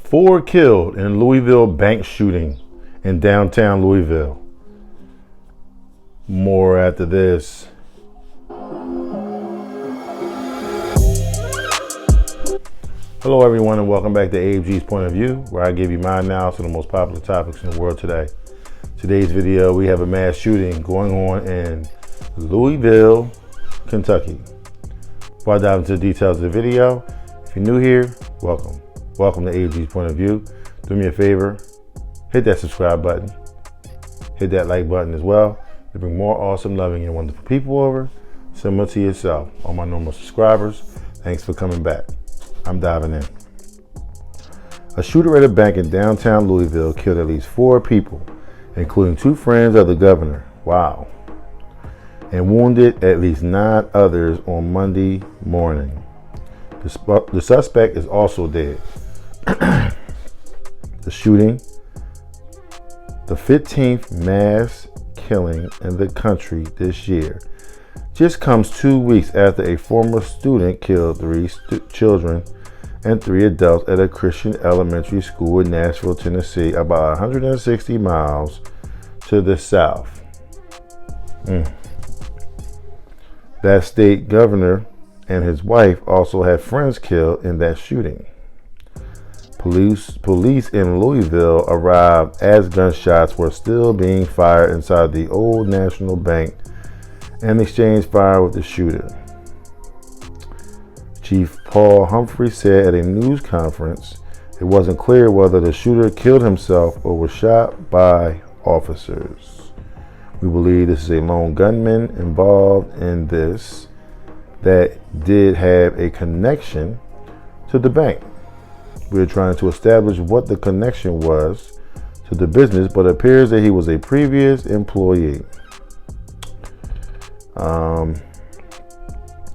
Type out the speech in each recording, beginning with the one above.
4 killed in Louisville bank shooting in downtown Louisville. More after this. Hello everyone and welcome back to ABG's Point of View, where I give you my analysis of the most popular topics in the world today. Today's video, we have a mass shooting going on in Louisville, Kentucky. Before I dive into the details of the video, if you're new here, welcome. Welcome to ABG's Point of View. Do me a favor, hit that subscribe button. Hit that like button as well to bring more awesome, loving, and wonderful people over, similar to yourself. All my normal subscribers, thanks for coming back. I'm diving in. A shooter at a bank in downtown Louisville killed at least 4 people, including 2 friends of the governor. Wow. And wounded at least 9 others on Monday morning. The suspect is also dead. The shooting, the 15th mass killing in the country this year, just comes 2 weeks after a former student killed 3 children and 3 adults at a Christian elementary school in Nashville, Tennessee, about 160 miles to the south. That state governor and his wife also had friends killed in that shooting. Police in Louisville arrived as gunshots were still being fired inside the Old National Bank and exchanged fire with the shooter. Chief Paul Humphrey said at a news conference it wasn't clear whether the shooter killed himself or was shot by officers. We believe this is a lone gunman involved in this that did have a connection to the bank. We are trying to establish what the connection was to the business, but it appears that he was a previous employee.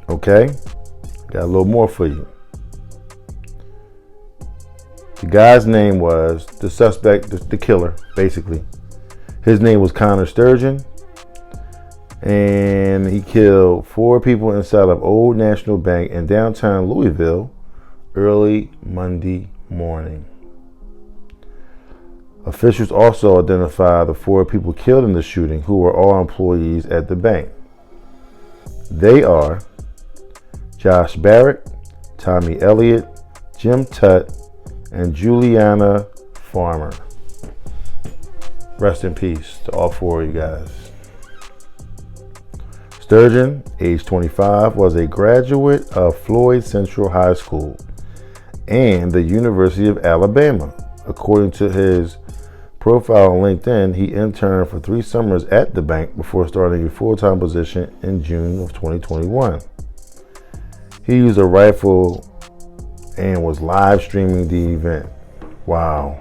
Okay, got a little more for you. The guy's name was the suspect, the killer, basically. His name was Connor Sturgeon, and he killed 4 people inside of Old National Bank in downtown Louisville early Monday morning. Officials also identified the 4 people killed in the shooting, who were all employees at the bank. They are Josh Barrett, Tommy Elliott, Jim Tutt, and Juliana Farmer. Rest in peace to all 4 of you guys. Sturgeon, age 25, was a graduate of Floyd Central High School and the University of Alabama. According to his profile on LinkedIn, he interned for 3 summers at the bank before starting a full-time position in June of 2021. He used a rifle and was live streaming the event. Wow.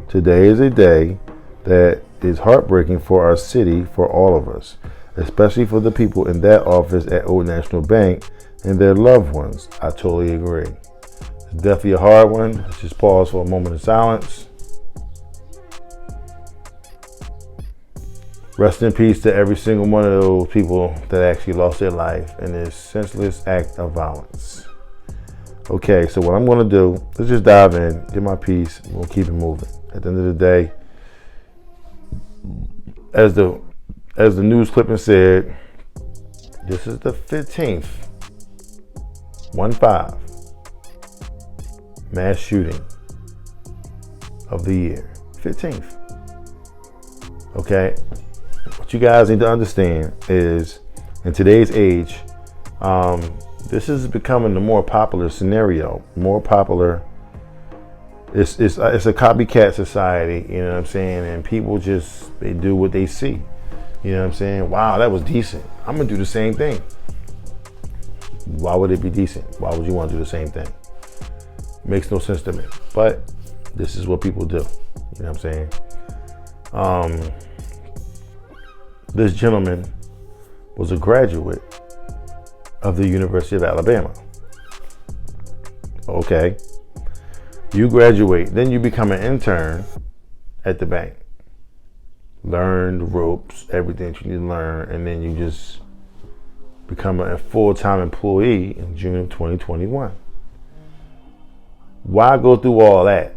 Today is a day that is heartbreaking for our city, for all of us, especially for the people in that office at Old National Bank and their loved ones. I totally agree. It's definitely a hard one. Let's just pause for a moment of silence. Rest in peace to every single one of those people that actually lost their life in this senseless act of violence. Okay, so what I'm going to do, let's just dive in, get my piece, and we'll keep it moving. At the end of the day, as the news clipping said, this is the 15th, 1-5, mass shooting of the year. 15th. Okay? What you guys need to understand is, in today's age, this is becoming the more popular scenario, more popular. It's a copycat society, you know what I'm saying? And people just, they do what they see. You know what I'm saying? Wow, that was decent. I'm gonna do the same thing. Why would it be decent? Why would you want to do the same thing? Makes no sense to me. But this is what people do. You know what I'm saying? This gentleman was a graduate of the University of Alabama. Okay. You graduate, then you become an intern at the bank. Learn the ropes, everything you need to learn, and then you just become a full-time employee in June of 2021. Why go through all that?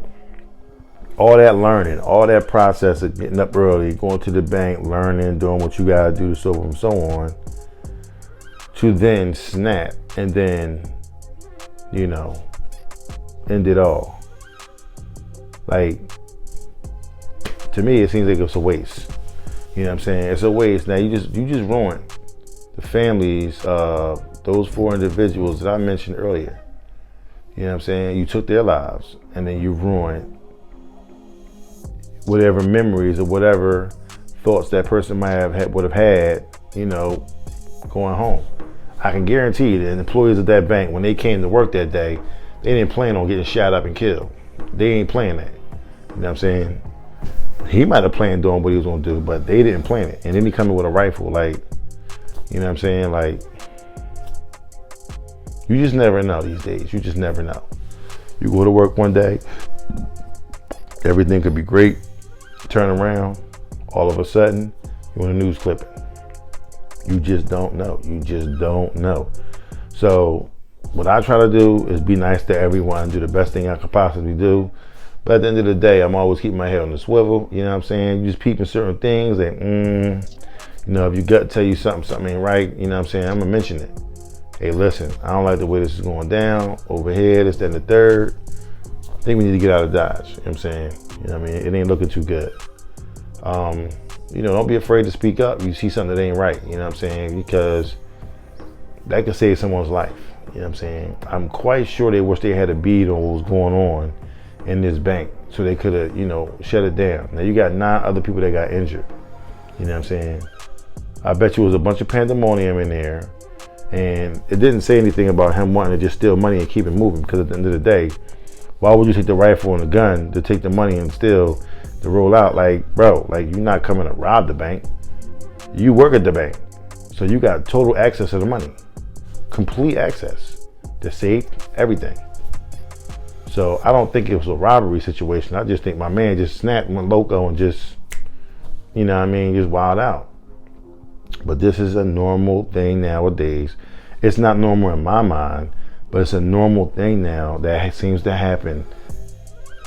All that learning, all that process of getting up early, going to the bank, learning, doing what you gotta do, so on and so on, to then snap and then, end it all. Like, to me, it seems like it's a waste. You know what I'm saying? It's a waste. Now you just ruined the families of those 4 individuals that I mentioned earlier. You know what I'm saying? You took their lives and then you ruined whatever memories or whatever thoughts that person would have had, going home. I can guarantee you that the employees of that bank, when they came to work that day, they didn't plan on getting shot up and killed. They ain't playing that. You know what I'm saying? He might have planned doing what he was gonna do, but they didn't plan it. And then he come in with a rifle, like, you know what I'm saying? Like, you just never know these days. You just never know. You go to work one day, everything could be great, turn around, all of a sudden, you're in a news clipping. You just don't know. You just don't know. So what I try to do is be nice to everyone, do the best thing I could possibly do. But at the end of the day, I'm always keeping my head on the swivel. You know what I'm saying? You just peeping certain things that, if your gut tell you something ain't right, you know what I'm saying? I'm gonna mention it. Hey, listen, I don't like the way this is going down over here, this, that, and the third. I think we need to get out of Dodge. You know what I'm saying? You know what I mean? It ain't looking too good. Don't be afraid to speak up. You see something that ain't right, you know what I'm saying? Because that could save someone's life. You know what I'm saying? I'm quite sure they wish they had a bead on what was going on in this bank so they could have, shut it down. Now you got 9 other people that got injured. You know what I'm saying? I bet you it was a bunch of pandemonium in there. And it didn't say anything about him wanting to just steal money and keep it moving, because at the end of the day, why would you take the rifle and the gun to take the money and steal to roll out? Like, bro, like, you're not coming to rob the bank. You work at the bank. So you got total access to the money. Complete access to save everything. So I don't think it was a robbery situation. I just think my man just snapped, went loco, and just, just wild out. But this is a normal thing nowadays. It's not normal in my mind, but it's a normal thing now that seems to happen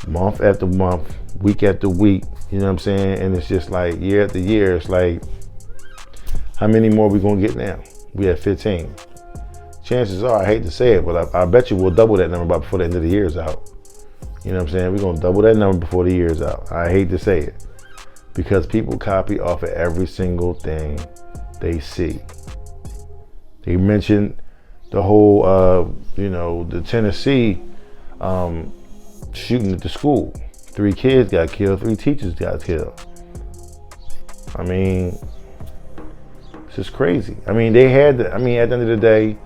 month after month, week after week. You know what I'm saying? And it's just like year after year. It's like, how many more we gonna get now? We have 15. Chances are, I hate to say it, but I bet you we'll double that number before the end of the year is out. You know what I'm saying? We're gonna double that number before the year is out. I hate to say it, because people copy off of every single thing they see. They mentioned the whole, the Tennessee shooting at the school. 3 kids got killed, 3 teachers got killed. I mean, it's just crazy. I mean, at the end of the day,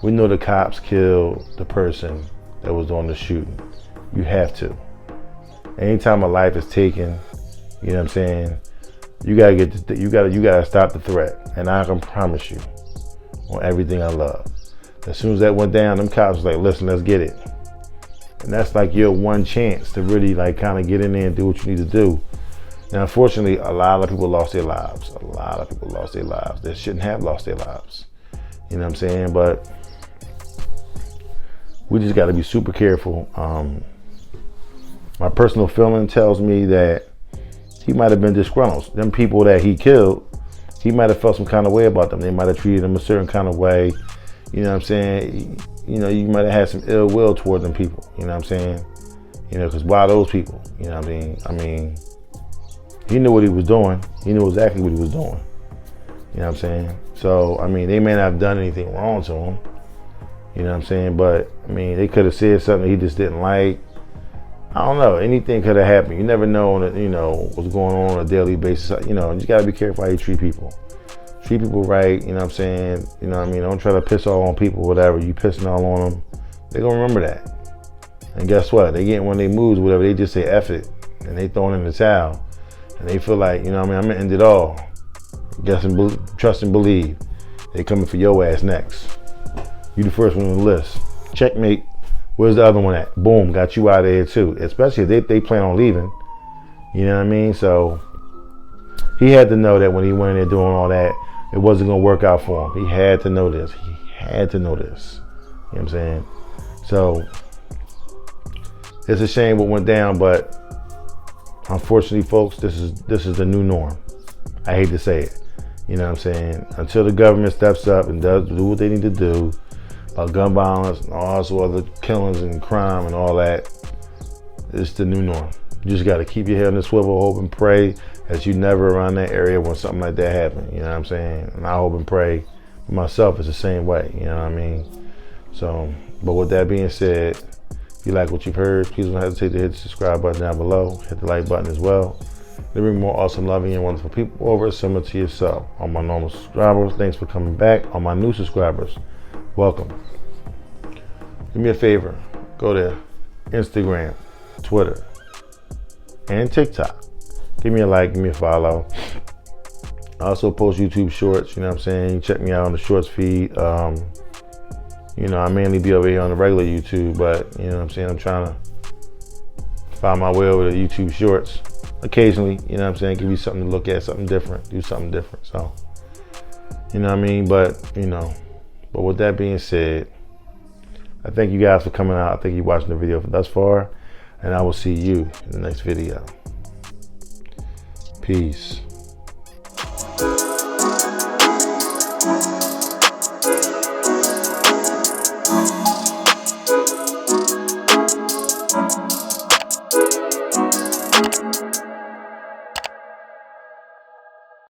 we know the cops killed the person that was on the shooting. You have to. Anytime a life is taken, you know what I'm saying, you gotta stop the threat. And I can promise you, on everything I love, as soon as that went down, them cops was like, listen, let's get it. And that's like your one chance to really like kind of get in there and do what you need to do. Now, unfortunately, a lot of people lost their lives. A lot of people lost their lives that shouldn't have lost their lives. You know what I'm saying? But we just got to be super careful. My personal feeling tells me that he might have been disgruntled. Them people that he killed, he might have felt some kind of way about them. They might have treated him a certain kind of way. You know what I'm saying? You might have had some ill will toward them people. You know what I'm saying? Because why those people? You know what I mean? He knew what he was doing. He knew exactly what he was doing. You know what I'm saying? So, they may not have done anything wrong to him. You know what I'm saying? But, they could have said something he just didn't like. I don't know. Anything could have happened. You never know, what's going on a daily basis. You just got to be careful how you treat people. Treat people right, you know what I'm saying? Don't try to piss all on people, whatever. You pissing all on them, they're going to remember that. And guess what? They get when they moves, whatever, they just say F it. And they throw it in the towel. And they feel like, I'm going to end it all. Guess and trust and believe. They coming for your ass next. You the first one on the list. Checkmate. Where's the other one at? Boom, got you out of here too. Especially if they plan on leaving. You know what I mean? So he had to know that when he went in there doing all that, it wasn't gonna work out for him. He had to know this. He had to know this. You know what I'm saying? So it's a shame what went down, but unfortunately, folks, this is the new norm. I hate to say it. You know what I'm saying? Until the government steps up and do what they need to do about gun violence and all sorts of other killings and crime and all that, it's the new norm. You just got to keep your head on the swivel, hope and pray that you never around that area when something like that happens. You know what I'm saying? And I hope and pray for myself it's the same way. You know what I mean? So, but with that being said, if you like what you've heard, please don't hesitate to hit the subscribe button down below. Hit the like button as well. There bring more awesome, loving, and wonderful people over similar to yourself. All my normal subscribers, thanks for coming back. All my new subscribers, welcome. Do me a favor, go to Instagram, Twitter, and TikTok. Give me a like, give me a follow. I also post YouTube shorts, you know what I'm saying? You check me out on the shorts feed. You know, I mainly be over here on the regular YouTube, but you know what I'm saying? I'm trying to find my way over to YouTube shorts occasionally, you know what I'm saying? Give you something to look at, something different, do something different. So, you know what I mean? But, you know, but with that being said, I thank you guys for coming out. I thank you watching the video thus far, and I will see you in the next video. Peace.